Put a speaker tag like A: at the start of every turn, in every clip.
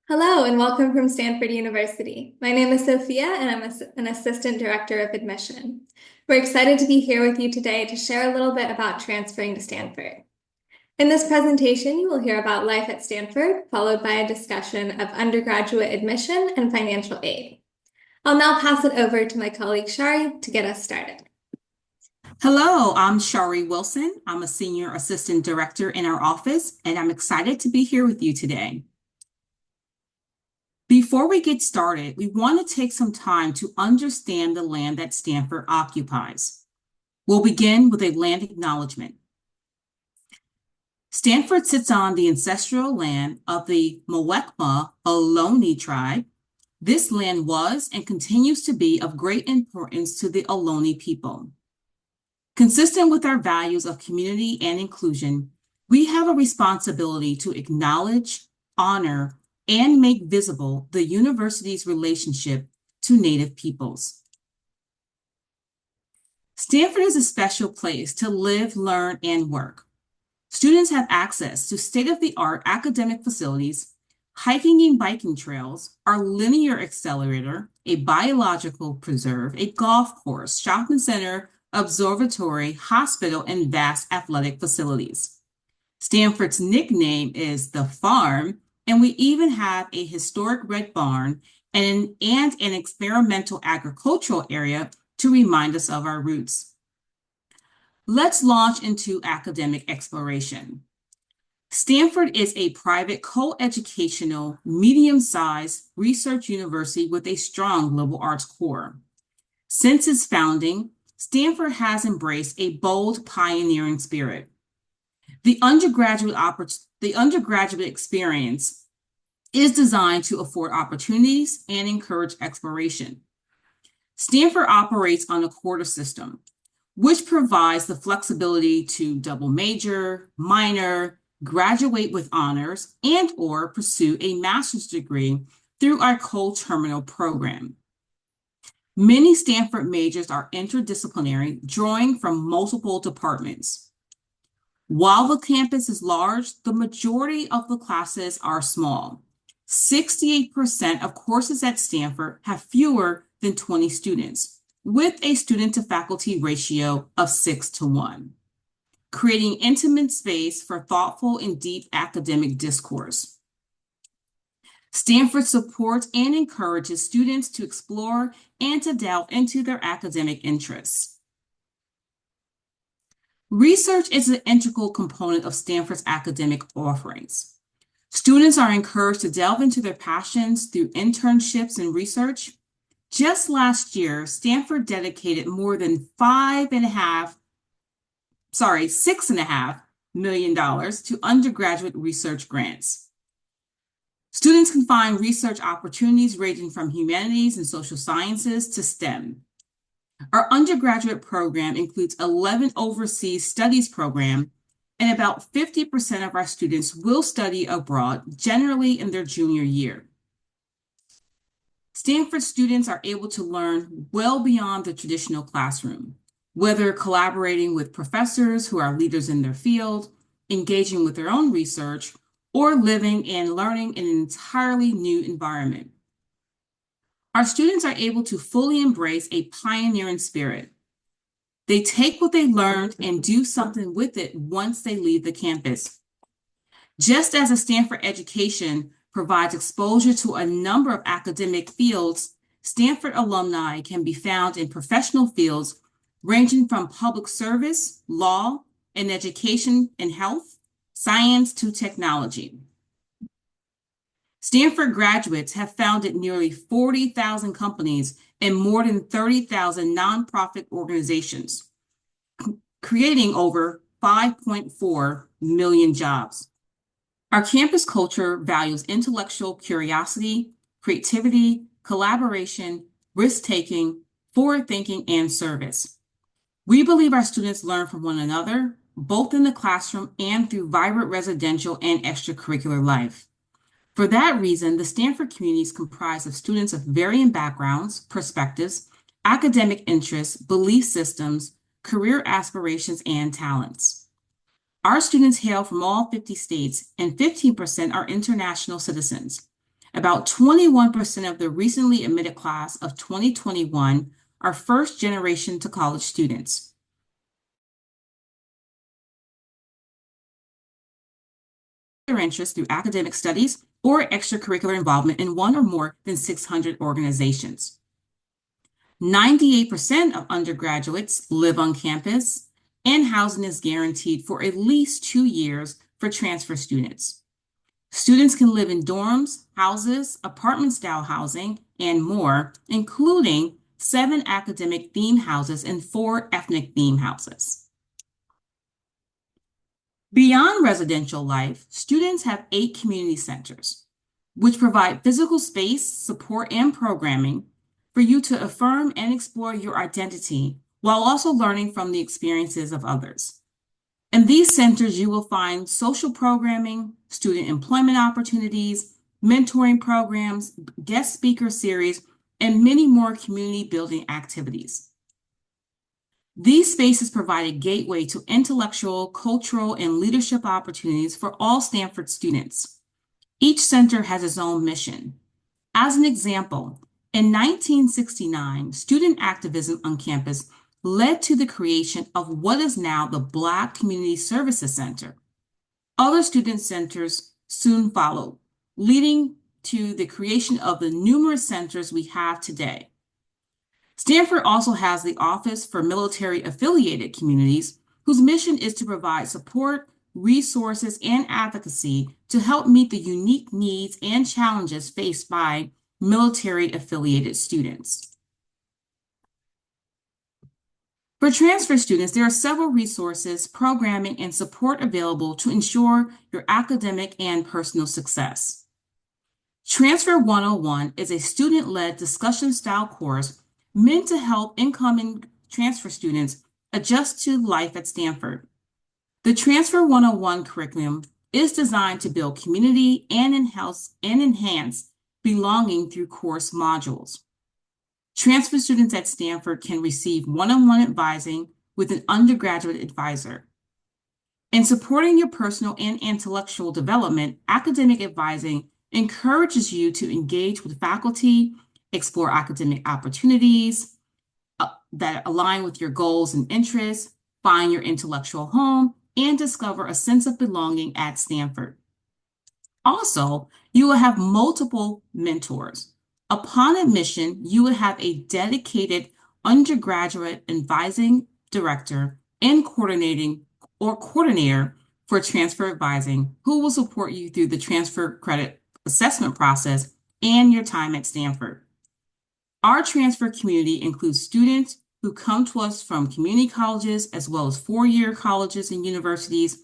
A: Hello and welcome from Stanford University. My name is Sophia and I'm an Assistant Director of Admission. We're excited to be here with you today to share a little bit about transferring to Stanford. In this presentation, you will hear about life at Stanford, followed by a discussion of undergraduate admission and financial aid. I'll now pass it over to my colleague Shari to get us started.
B: Hello, I'm Shari Wilson. I'm a Senior Assistant Director in our office, and I'm excited to be here with you today. Before we get started, we want to take some time to understand the land that Stanford occupies. We'll begin with a land acknowledgement. Stanford sits on the ancestral land of the Muwekma Ohlone tribe. This land was and continues to be of great importance to the Ohlone people. Consistent with our values of community and inclusion, we have a responsibility to acknowledge, honor, and make visible the university's relationship to Native peoples. Stanford is a special place to live, learn, and work. Students have access to state-of-the-art academic facilities, hiking and biking trails, our linear accelerator, a biological preserve, a golf course, shopping center, observatory, hospital, and vast athletic facilities. Stanford's nickname is the Farm, and we even have a historic red barn and an experimental agricultural area to remind us of our roots. Let's launch into academic exploration. Stanford is a private co-educational, medium-sized research university with a strong liberal arts core. Since its founding, Stanford has embraced a bold pioneering spirit. The undergraduate experience is designed to afford opportunities and encourage exploration. Stanford operates on a quarter system, which provides the flexibility to double major, minor, graduate with honors, and/or pursue a master's degree through our co-terminal program. Many Stanford majors are interdisciplinary, drawing from multiple departments. While the campus is large, the majority of the classes are small. 68% of courses at Stanford have fewer than 20 students, with a student-to-faculty ratio of 6:1, creating intimate space for thoughtful and deep academic discourse. Stanford supports and encourages students to explore and to delve into their academic interests. Research is an integral component of Stanford's academic offerings. Students are encouraged to delve into their passions through internships and research. Just last year, Stanford dedicated more than $6.5 million to undergraduate research grants. Students can find research opportunities ranging from humanities and social sciences to STEM. Our undergraduate program includes 11 overseas studies programs, and about 50% of our students will study abroad, generally in their junior year. Stanford students are able to learn well beyond the traditional classroom, whether collaborating with professors who are leaders in their field, engaging with their own research, or living and learning in an entirely new environment. Our students are able to fully embrace a pioneering spirit. They take what they learned and do something with it once they leave the campus. Just as a Stanford education provides exposure to a number of academic fields, Stanford alumni can be found in professional fields ranging from public service, law, and education and health, science to technology. Stanford graduates have founded nearly 40,000 companies and more than 30,000 nonprofit organizations, creating over 5.4 million jobs. Our campus culture values intellectual curiosity, creativity, collaboration, risk-taking, forward-thinking, and service. We believe our students learn from one another, both in the classroom and through vibrant residential and extracurricular life. For that reason, the Stanford community is comprised of students of varying backgrounds, perspectives, academic interests, belief systems, career aspirations, and talents. Our students hail from all 50 states, and 15% are international citizens. About 21% of the recently admitted class of 2021 are first generation to college students. Their interest through academic studies or extracurricular involvement in one or more than 600 organizations. 98% of undergraduates live on campus, and housing is guaranteed for at least 2 years for transfer students. Students can live in dorms, houses, apartment-style housing, and more, including 7 academic theme houses and 4 ethnic theme houses. Beyond residential life, students have 8 community centers, which provide physical space, support, and programming for you to affirm and explore your identity while also learning from the experiences of others. In these centers, you will find social programming, student employment opportunities, mentoring programs, guest speaker series, and many more community building activities. These spaces provide a gateway to intellectual, cultural, and leadership opportunities for all Stanford students. Each center has its own mission. As an example, in 1969, student activism on campus led to the creation of what is now the Black Community Services Center. Other student centers soon followed, leading to the creation of the numerous centers we have today. Stanford also has the Office for Military Affiliated Communities, whose mission is to provide support, resources, and advocacy to help meet the unique needs and challenges faced by military-affiliated students. For transfer students, there are several resources, programming, and support available to ensure your academic and personal success. Transfer 101 is a student-led discussion-style course meant to help incoming transfer students adjust to life at Stanford. The Transfer 101 curriculum is designed to build community and enhance belonging through course modules. Transfer students at Stanford can receive one-on-one advising with an undergraduate advisor. In supporting your personal and intellectual development, academic advising encourages you to engage with faculty, explore academic opportunities that align with your goals and interests, find your intellectual home, and discover a sense of belonging at Stanford. Also, you will have multiple mentors. Upon admission, you will have a dedicated undergraduate advising director and coordinator for transfer advising who will support you through the transfer credit assessment process and your time at Stanford. Our transfer community includes students who come to us from community colleges as well as four-year colleges and universities.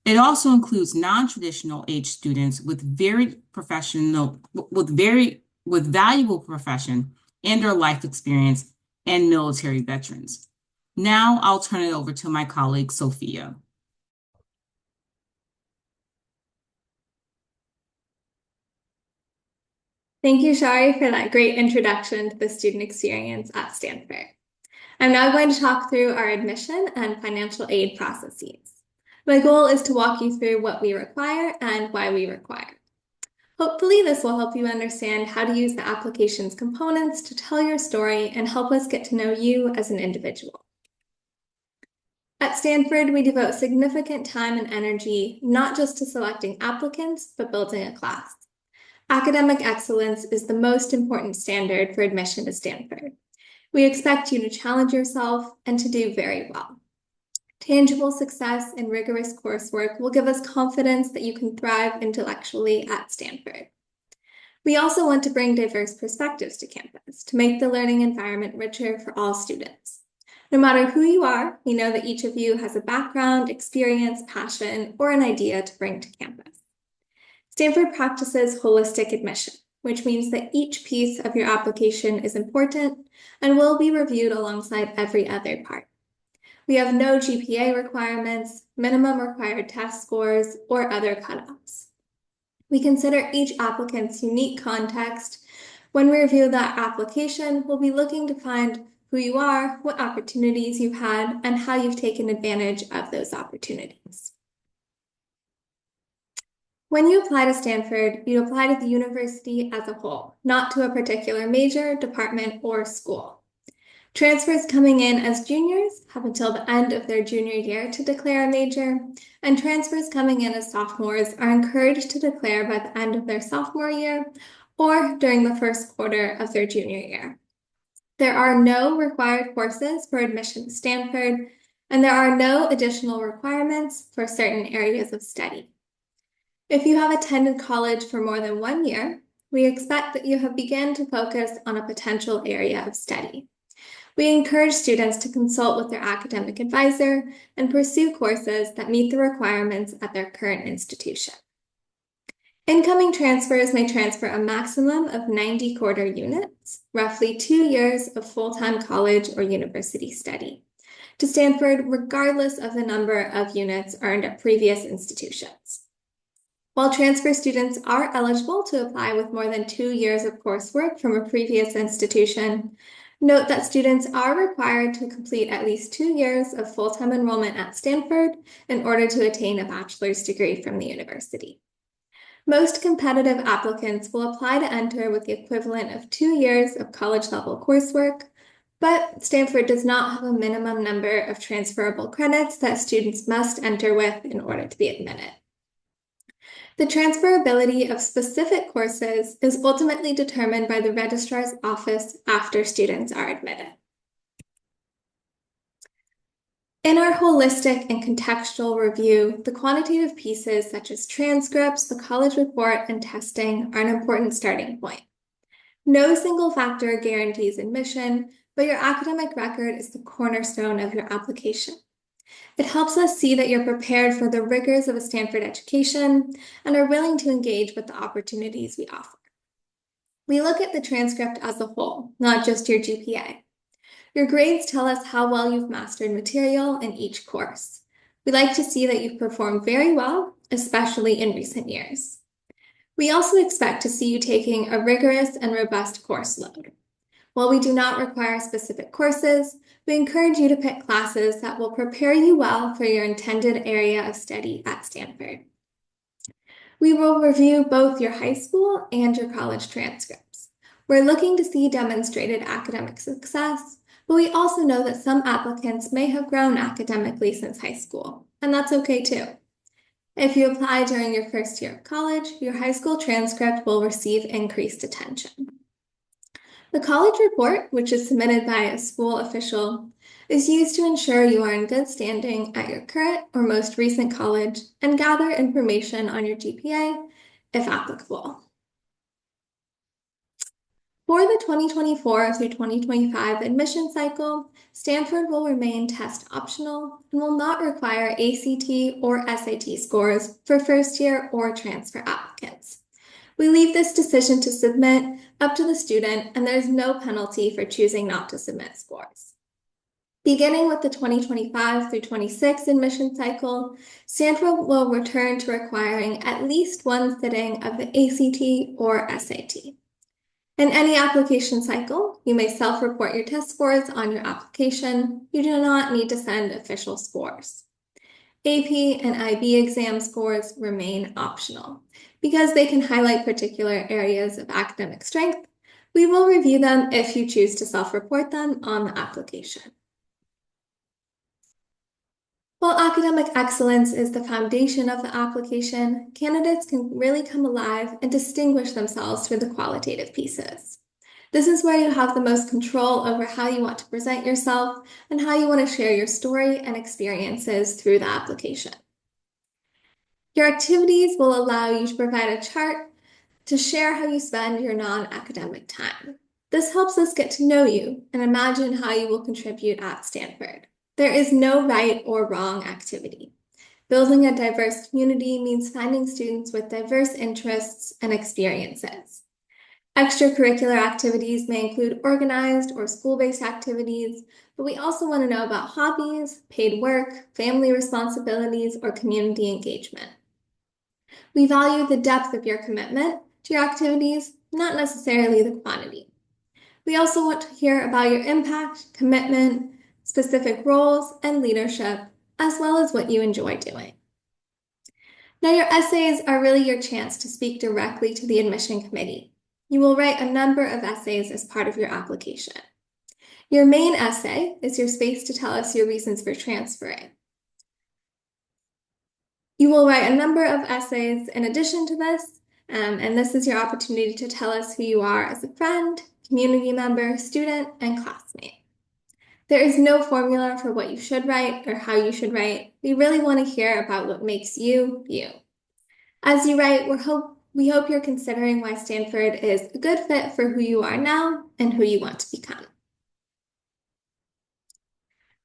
B: It also includes non-traditional age students with valuable profession and or life experience and military veterans. Now I'll turn it over to my colleague, Sophia.
A: Thank you, Shari, for that great introduction to the student experience at Stanford. I'm now going to talk through our admission and financial aid processes. My goal is to walk you through what we require and why we require. Hopefully, this will help you understand how to use the application's components to tell your story and help us get to know you as an individual. At Stanford, we devote significant time and energy not just to selecting applicants, but building a class. Academic excellence is the most important standard for admission to Stanford. We expect you to challenge yourself and to do very well. Tangible success and rigorous coursework will give us confidence that you can thrive intellectually at Stanford. We also want to bring diverse perspectives to campus to make the learning environment richer for all students. No matter who you are, we know that each of you has a background, experience, passion, or an idea to bring to campus. Stanford practices holistic admission, which means that each piece of your application is important and will be reviewed alongside every other part. We have no GPA requirements, minimum required test scores, or other cutoffs. We consider each applicant's unique context. When we review that application, we'll be looking to find who you are, what opportunities you've had, and how you've taken advantage of those opportunities. When you apply to Stanford, you apply to the university as a whole, not to a particular major, department, or school. Transfers coming in as juniors have until the end of their junior year to declare a major, and transfers coming in as sophomores are encouraged to declare by the end of their sophomore year or during the first quarter of their junior year. There are no required courses for admission to Stanford, and there are no additional requirements for certain areas of study. If you have attended college for more than 1 year, we expect that you have begun to focus on a potential area of study. We encourage students to consult with their academic advisor and pursue courses that meet the requirements at their current institution. Incoming transfers may transfer a maximum of 90 quarter units, roughly 2 years of full-time college or university study, to Stanford regardless of the number of units earned at previous institutions. While transfer students are eligible to apply with more than 2 years of coursework from a previous institution, note that students are required to complete at least 2 years of full-time enrollment at Stanford in order to attain a bachelor's degree from the university. Most competitive applicants will apply to enter with the equivalent of 2 years of college-level coursework, but Stanford does not have a minimum number of transferable credits that students must enter with in order to be admitted. The transferability of specific courses is ultimately determined by the registrar's office after students are admitted. In our holistic and contextual review, the quantitative pieces such as transcripts, the college report, and testing are an important starting point. No single factor guarantees admission, but your academic record is the cornerstone of your application. It helps us see that you're prepared for the rigors of a Stanford education and are willing to engage with the opportunities we offer. We look at the transcript as a whole, not just your GPA. Your grades tell us how well you've mastered material in each course. We like to see that you've performed very well, especially in recent years. We also expect to see you taking a rigorous and robust course load. While we do not require specific courses, we encourage you to pick classes that will prepare you well for your intended area of study at Stanford. We will review both your high school and your college transcripts. We're looking to see demonstrated academic success, but we also know that some applicants may have grown academically since high school, and that's okay too. If you apply during your first year of college, your high school transcript will receive increased attention. The college report, which is submitted by a school official, is used to ensure you are in good standing at your current or most recent college and gather information on your GPA, if applicable. For the 2024 through 2025 admission cycle, Stanford will remain test optional and will not require ACT or SAT scores for first-year or transfer applicants. We leave this decision to submit up to the student, and there is no penalty for choosing not to submit scores. Beginning with the 2025 through 26 admission cycle, Stanford will return to requiring at least one sitting of the ACT or SAT. In any application cycle, you may self-report your test scores on your application. You do not need to send official scores. AP and IB exam scores remain optional. Because they can highlight particular areas of academic strength, we will review them if you choose to self-report them on the application. While academic excellence is the foundation of the application, candidates can really come alive and distinguish themselves through the qualitative pieces. This is where you have the most control over how you want to present yourself and how you want to share your story and experiences through the application. Your activities will allow you to provide a chart to share how you spend your non-academic time. This helps us get to know you and imagine how you will contribute at Stanford. There is no right or wrong activity. Building a diverse community means finding students with diverse interests and experiences. Extracurricular activities may include organized or school-based activities, but we also want to know about hobbies, paid work, family responsibilities, or community engagement. We value the depth of your commitment to your activities, not necessarily the quantity. We also want to hear about your impact, commitment, specific roles, and leadership, as well as what you enjoy doing. Now, your essays are really your chance to speak directly to the admission committee. You will write a number of essays as part of your application. Your main essay is your space to tell us your reasons for transferring. You will write a number of essays in addition to this, and this is your opportunity to tell us who you are as a friend, community member, student, and classmate. There is no formula for what you should write or how you should write. We really want to hear about what makes you, you. As you write, we hope you're considering why Stanford is a good fit for who you are now and who you want to become.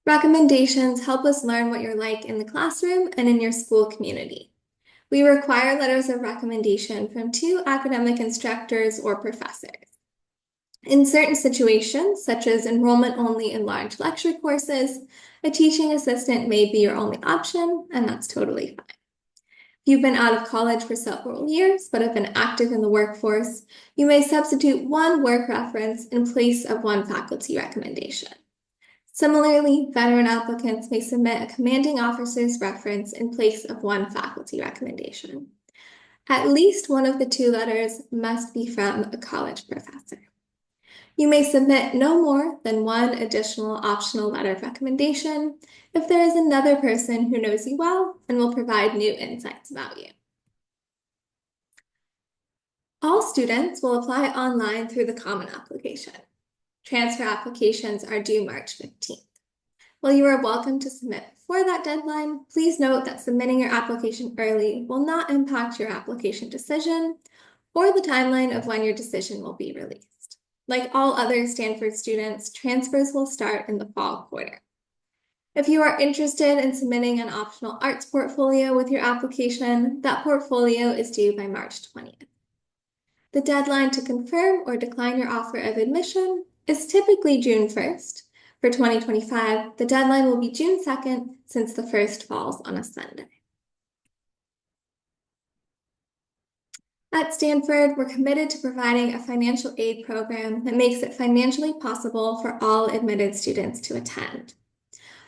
A: Recommendations help us learn what you're like in the classroom and in your school community. We require letters of recommendation from 2 academic instructors or professors. In certain situations, such as enrollment only in large lecture courses, a teaching assistant may be your only option, and that's totally fine. If you've been out of college for several years but have been active in the workforce, you may substitute 1 work reference in place of 1 faculty recommendation. Similarly, veteran applicants may submit a commanding officer's reference in place of 1 faculty recommendation. At least one of the 2 letters must be from a college professor. You may submit no more than 1 additional optional letter of recommendation if there is another person who knows you well and will provide new insights about you. All students will apply online through the Common Application. Transfer applications are due March 15th. While you are welcome to submit before that deadline, please note that submitting your application early will not impact your application decision or the timeline of when your decision will be released. Like all other Stanford students, transfers will start in the fall quarter. If you are interested in submitting an optional arts portfolio with your application, that portfolio is due by March 20th. The deadline to confirm or decline your offer of admission is typically June 1st. For 2025, the deadline will be June 2nd since the first falls on a Sunday. At Stanford, we're committed to providing a financial aid program that makes it financially possible for all admitted students to attend.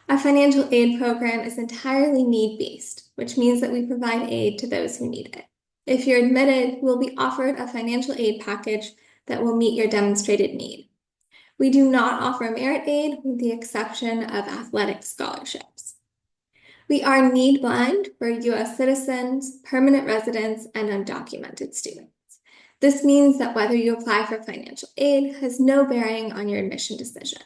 A: Our financial aid program is entirely need-based, which means that we provide aid to those who need it. If you're admitted, you will be offered a financial aid package that will meet your demonstrated need. We do not offer merit aid with the exception of athletic scholarships. We are need blind for U.S. citizens, permanent residents, and undocumented students. This means that whether you apply for financial aid has no bearing on your admission decision.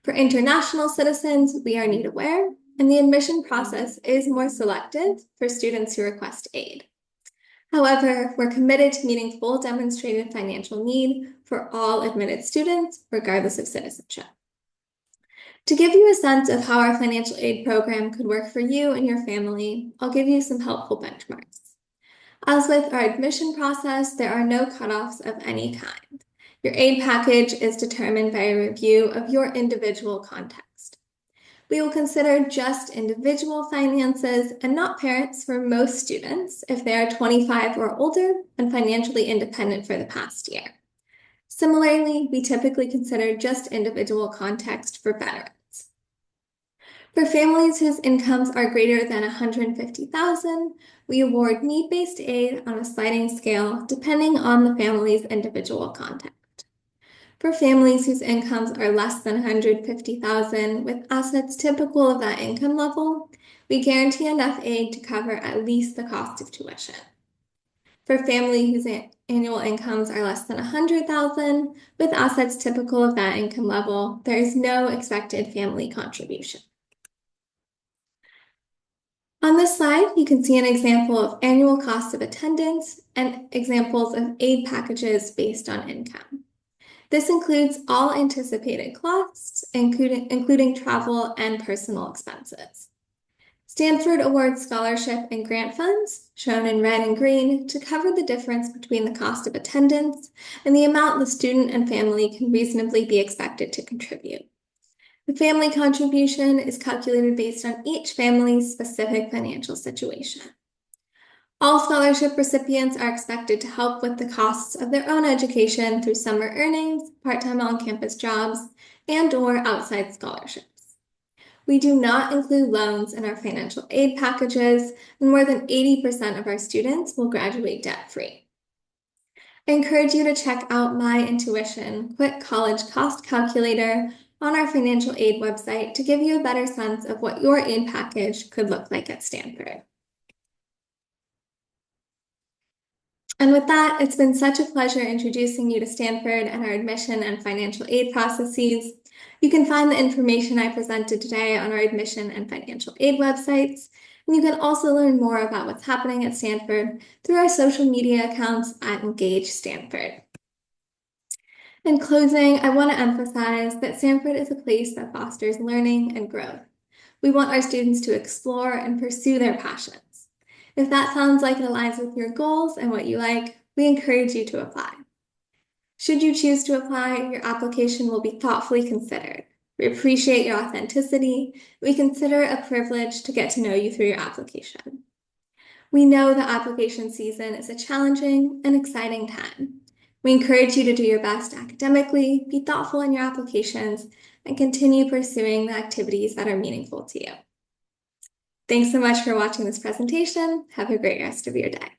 A: For international citizens, we are need aware, and the admission process is more selective for students who request aid. However, we're committed to meeting full demonstrated financial need for all admitted students, regardless of citizenship. To give you a sense of how our financial aid program could work for you and your family, I'll give you some helpful benchmarks. As with our admission process, there are no cutoffs of any kind. Your aid package is determined by a review of your individual context. We will consider just individual finances and not parents for most students if they are 25 or older and financially independent for the past year. Similarly, we typically consider just individual context for veterans. For families whose incomes are greater than $150,000, we award need-based aid on a sliding scale depending on the family's individual context. For families whose incomes are less than $150,000 with assets typical of that income level, we guarantee enough aid to cover at least the cost of tuition. For families whose annual incomes are less than $100,000 with assets typical of that income level, there is no expected family contribution. On this slide, you can see an example of annual cost of attendance and examples of aid packages based on income. This includes all anticipated costs, including travel and personal expenses. Stanford awards scholarship and grant funds, shown in red and green, to cover the difference between the cost of attendance and the amount the student and family can reasonably be expected to contribute. The family contribution is calculated based on each family's specific financial situation. All scholarship recipients are expected to help with the costs of their own education through summer earnings, part-time on-campus jobs, and/or outside scholarships. We do not include loans in our financial aid packages, and more than 80% of our students will graduate debt-free. I encourage you to check out My Intuition Quick College Cost Calculator on our financial aid website to give you a better sense of what your aid package could look like at Stanford. And with that, it's been such a pleasure introducing you to Stanford and our admission and financial aid processes. You can find the information I presented today on our admission and financial aid websites, and you can also learn more about what's happening at Stanford through our social media accounts at Engage Stanford. In closing, I want to emphasize that Stanford is a place that fosters learning and growth. We want our students to explore and pursue their passions. If that sounds like it aligns with your goals and what you like, we encourage you to apply. Should you choose to apply, your application will be thoughtfully considered. We appreciate your authenticity. We consider it a privilege to get to know you through your application. We know that application season is a challenging and exciting time. We encourage you to do your best academically, be thoughtful in your applications, and continue pursuing the activities that are meaningful to you. Thanks so much for watching this presentation. Have a great rest of your day.